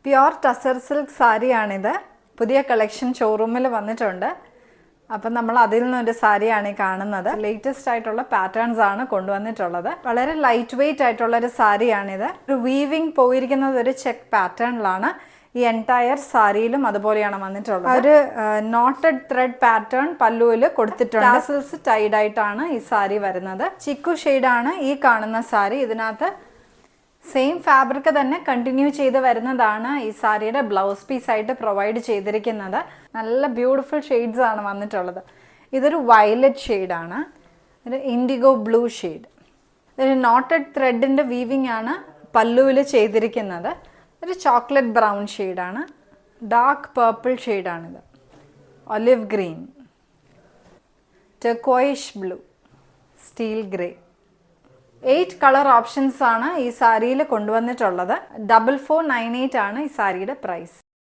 Pure tussar silk സാരിയാണിത്. പുതിയ collection ഷോറൂമിൽ വന്നിട്ടുണ്ട്. അപ്പം നമ്മൾ അതിൽ നിന്നൊരു സാരിയാണ് ഈ കാണുന്നത്. ലേറ്റസ്റ്റ് ആയിട്ടുള്ള പാറ്റേൺസ് ആണ് കൊണ്ടുവന്നിട്ടുള്ളത്. വളരെ ലൈറ്റ് വെയ്റ്റ് ആയിട്ടുള്ളൊരു സാരിയാണിത്. ഒരു വീവിങ് പോയിരിക്കുന്നത് ഒരു ചെക്ക് പാറ്റേണിലാണ്. ഈ എൻറ്റയർ സാരിയിലും അതുപോലെയാണ് വന്നിട്ടുള്ളത്. ഒരു നോട്ടഡ് ത്രെഡ് പാറ്റേൺ പല്ലുവിൽ കൊടുത്തിട്ടുണ്ട്. ടാസൽസ് ടൈഡ് ആയിട്ടാണ് ഈ സാരി വരുന്നത്. ചിക്കു ഷെയ്ഡാണ് ഈ കാണുന്ന സാരി. ഇതിനകത്ത് സെയിം ഫാബ്രിക് തന്നെ കണ്ടിന്യൂ ചെയ്ത് വരുന്നതാണ് ഈ സാരിയുടെ ബ്ലൗസ് പീസായിട്ട് പ്രൊവൈഡ് ചെയ്തിരിക്കുന്നത്. നല്ല ബ്യൂട്ടിഫുൾ ഷെയ്ഡ്സ് ആണ് വന്നിട്ടുള്ളത്. ഇതൊരു വയലറ്റ് ഷെയ്ഡാണ്. ഒരു ഇൻഡിഗോ ബ്ലൂ ഷെയ്ഡ്. ഒരു നോട്ടഡ് ത്രെഡിൻ്റെ വീവിംഗ് ആണ് പല്ലുവിൽ ചെയ്തിരിക്കുന്നത്. ഒരു ചോക്ലേറ്റ് ബ്രൗൺ ഷെയ്ഡാണ്. ഡാർക്ക് പേർപ്പിൾ ഷെയ്ഡാണിത്. Olive green, turquoise blue, steel grey. 8 colour options ആണ് ഈ സാരിയിൽ കൊണ്ടുവന്നിട്ടുള്ളത്. 4498 ആണ് ഈ സാരിയുടെ പ്രൈസ്.